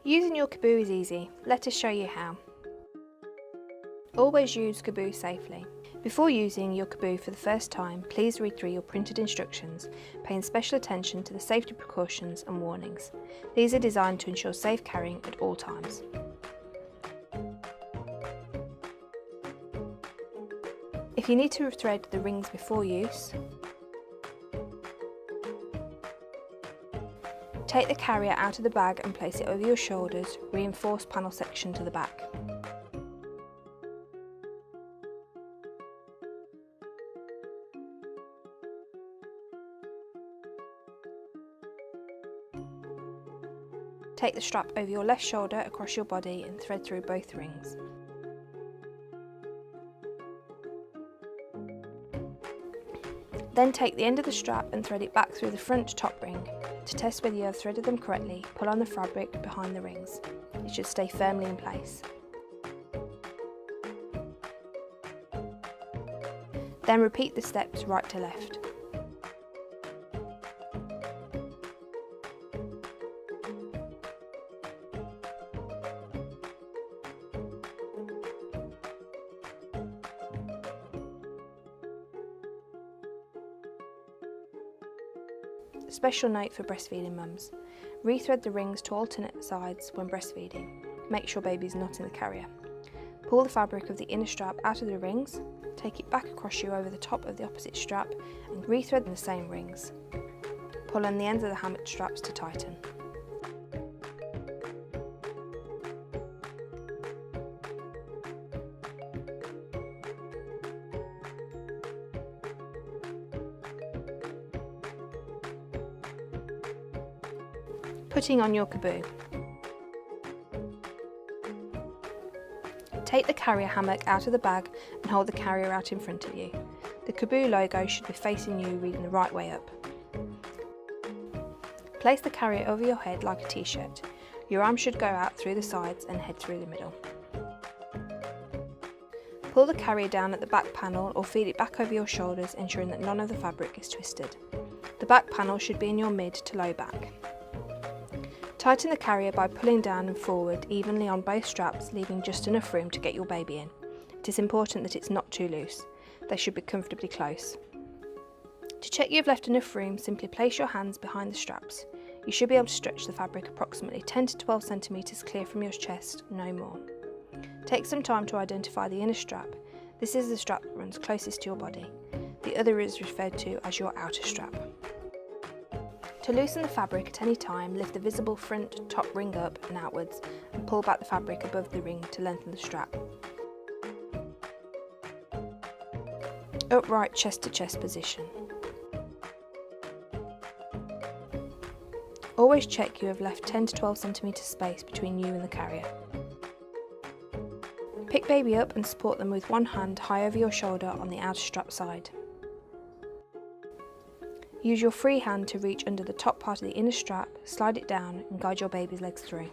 Using your Caboo is easy. Let us show you how. Always use Caboo safely. Before using your Caboo for the first time, please read through your printed instructions, paying special attention to the safety precautions and warnings. These are designed to ensure safe carrying at all times. If you need to thread the rings before use, take the carrier out of the bag and place it over your shoulders, reinforced panel section to the back. Take the strap over your left shoulder across your body and thread through both rings. Then take the end of the strap and thread it back through the front top ring. To test whether you have threaded them correctly, pull on the fabric behind the rings. It should stay firmly in place. Then repeat the steps right to left. Special note for breastfeeding mums. Rethread the rings to alternate sides when breastfeeding. Make sure baby is not in the carrier. Pull the fabric of the inner strap out of the rings, take it back across you over the top of the opposite strap and rethread the same rings. Pull on the ends of the hammock straps to tighten. Putting on your Caboo. Take the carrier hammock out of the bag and hold the carrier out in front of you. The Caboo logo should be facing you, reading the right way up. Place the carrier over your head like a t-shirt. Your arm should go out through the sides and head through the middle. Pull the carrier down at the back panel or feed it back over your shoulders, ensuring that none of the fabric is twisted. The back panel should be in your mid to low back. Tighten the carrier by pulling down and forward evenly on both straps, leaving just enough room to get your baby in. It is important that it's not too loose. They should be comfortably close. To check you've left enough room, simply place your hands behind the straps. You should be able to stretch the fabric approximately 10 to 12 centimetres clear from your chest, no more. Take some time to identify the inner strap. This is the strap that runs closest to your body. The other is referred to as your outer strap. To loosen the fabric at any time, lift the visible front top ring up and outwards and pull back the fabric above the ring to lengthen the strap. Upright chest to chest position. Always check you have left 10 to 12 cm space between you and the carrier. Pick baby up and support them with one hand high over your shoulder on the outer strap side. Use your free hand to reach under the top part of the inner strap, slide it down and guide your baby's legs through.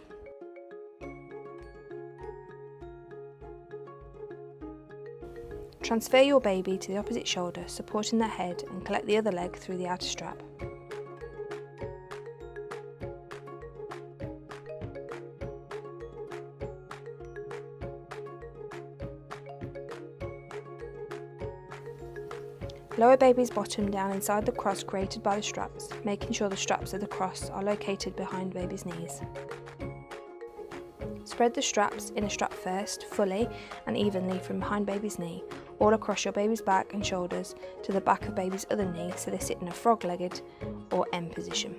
Transfer your baby to the opposite shoulder, supporting their head, and collect the other leg through the outer strap. Lower baby's bottom down inside the cross created by the straps, making sure the straps of the cross are located behind baby's knees. Spread the straps, inner strap first, fully and evenly from behind baby's knee, all across your baby's back and shoulders to the back of baby's other knee so they sit in a frog-legged or M position.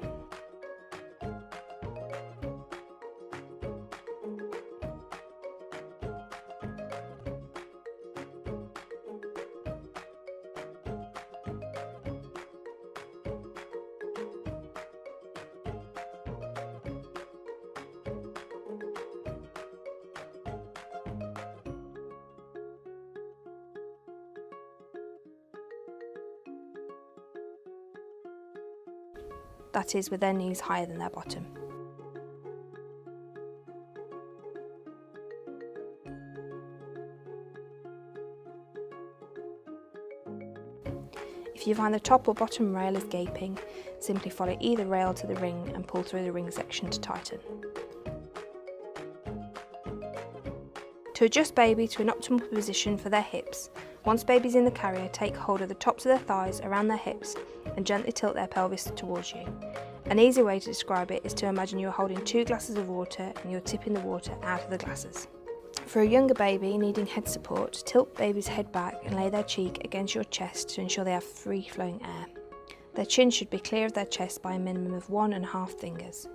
That is, with their knees higher than their bottom. If you find the top or bottom rail is gaping, simply follow either rail to the ring and pull through the ring section to tighten. To adjust baby to an optimal position for their hips, once baby's in the carrier, take hold of the tops of their thighs around their hips and gently tilt their pelvis towards you. An easy way to describe it is to imagine you are holding 2 glasses of water and you're tipping the water out of the glasses. For a younger baby needing head support, tilt baby's head back and lay their cheek against your chest to ensure they have free flowing air. Their chin should be clear of their chest by a minimum of 1.5 fingers.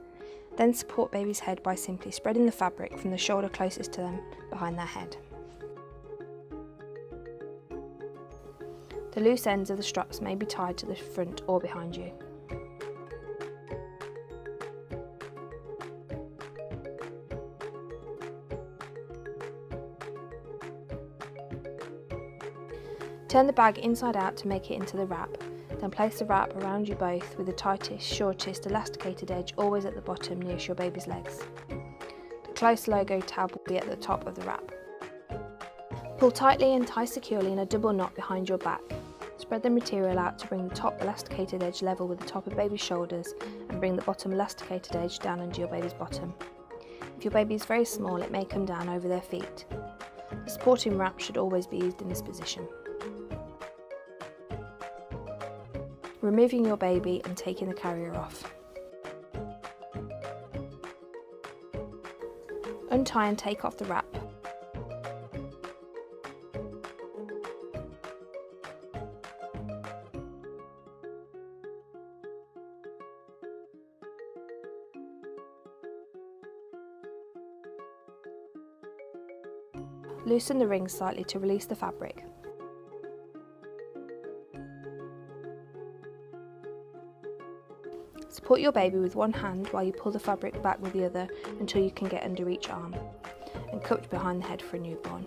Then support baby's head by simply spreading the fabric from the shoulder closest to them behind their head. The loose ends of the straps may be tied to the front or behind you. Turn the bag inside out to make it into the wrap, then place the wrap around you both with the tightest, shortest elasticated edge always at the bottom nearest your baby's legs. The close logo tab will be at the top of the wrap. Pull tightly and tie securely in a double knot behind your back. Spread the material out to bring the top elasticated edge level with the top of baby's shoulders and bring the bottom elasticated edge down under your baby's bottom. If your baby is very small, it may come down over their feet. The supporting wrap should always be used in this position. Removing your baby and taking the carrier off. Untie and take off the wrap. Loosen the rings slightly to release the fabric. Support your baby with one hand while you pull the fabric back with the other until you can get under each arm and cupped behind the head for a newborn.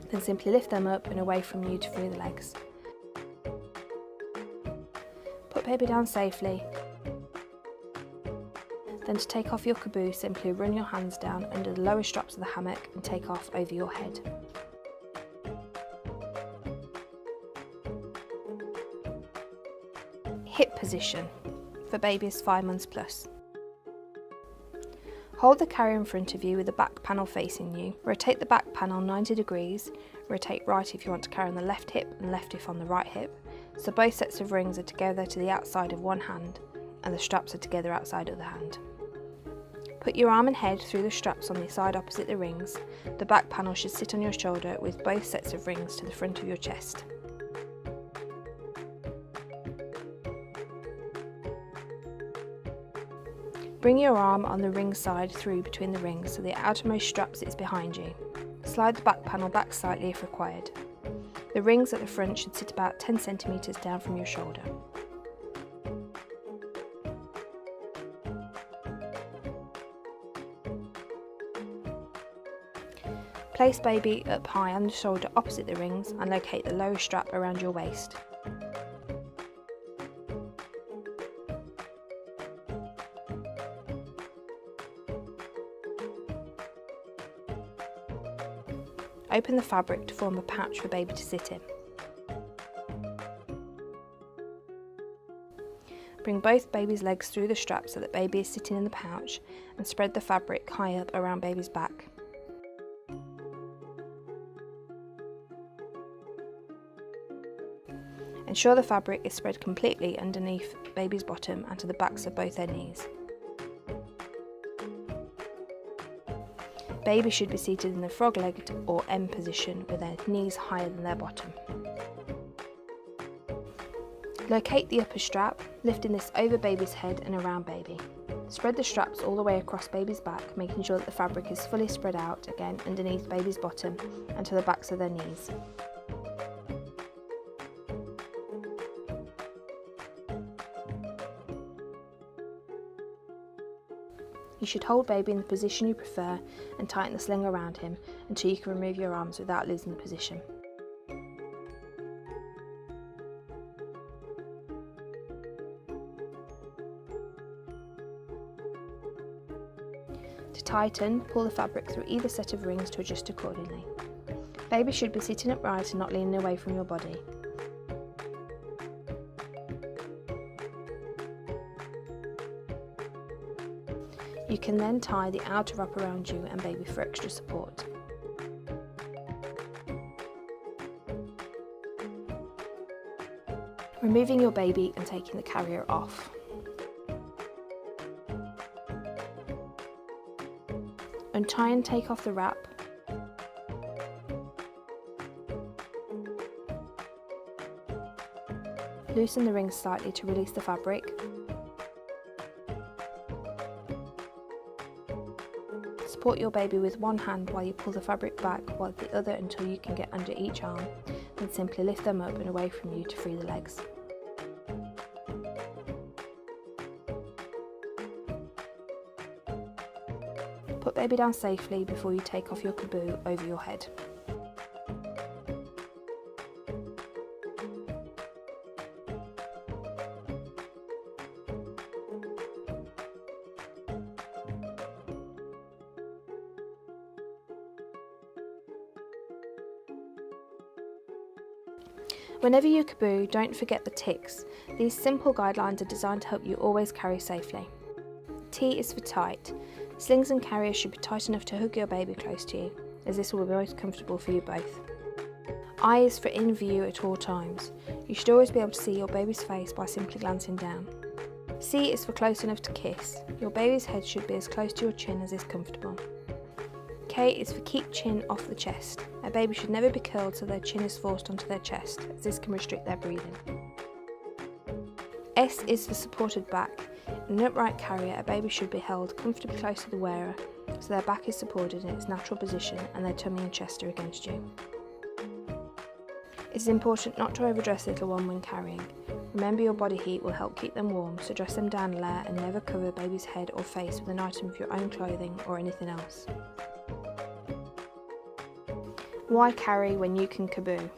Then simply lift them up and away from you to free the legs. Put baby down safely. Then to take off your caboose, simply run your hands down under the lower straps of the hammock and take off over your head. Hip position for babies 5 months plus. Hold the carrier in front of you with the back panel facing you. Rotate the back panel 90 degrees. Rotate right if you want to carry on the left hip and left if on the right hip. So both sets of rings are together to the outside of one hand and the straps are together outside of the hand. Put your arm and head through the straps on the side opposite the rings. The back panel should sit on your shoulder with both sets of rings to the front of your chest. Bring your arm on the ring side through between the rings so the outermost strap sits behind you. Slide the back panel back slightly if required. The rings at the front should sit about 10 cm down from your shoulder. Place baby up high on the shoulder opposite the rings and locate the lower strap around your waist. Open the fabric to form a pouch for baby to sit in. Bring both baby's legs through the strap so that baby is sitting in the pouch and spread the fabric high up around baby's back. Ensure the fabric is spread completely underneath baby's bottom and to the backs of both their knees. Baby should be seated in the frog-legged or M position with their knees higher than their bottom. Locate the upper strap, lifting this over baby's head and around baby. Spread the straps all the way across baby's back, making sure that the fabric is fully spread out again underneath baby's bottom and to the backs of their knees. You should hold baby in the position you prefer and tighten the sling around him until you can remove your arms without losing the position. To tighten, pull the fabric through either set of rings to adjust accordingly. Baby should be sitting upright and not leaning away from your body. You can then tie the outer wrap around you and baby for extra support. Removing your baby and taking the carrier off. Untie and take off the wrap. Loosen the rings slightly to release the fabric. Support your baby with one hand while you pull the fabric back while the other until you can get under each arm, then simply lift them up and away from you to free the legs. Put baby down safely before you take off your caboo over your head. Whenever you caboo, don't forget the ticks. These simple guidelines are designed to help you always carry safely. T is for tight. Slings and carriers should be tight enough to hug your baby close to you, as this will be most comfortable for you both. I is for in view at all times. You should always be able to see your baby's face by simply glancing down. C is for close enough to kiss. Your baby's head should be as close to your chin as is comfortable. K is for keep chin off the chest. A baby should never be curled so their chin is forced onto their chest, as this can restrict their breathing. S is for supported back. In an upright carrier, a baby should be held comfortably close to the wearer, so their back is supported in its natural position and their tummy and chest are against you. It is important not to overdress little one when carrying. Remember, your body heat will help keep them warm, so dress them down a layer and never cover baby's head or face with an item of your own clothing or anything else. Why carry when you can caboo?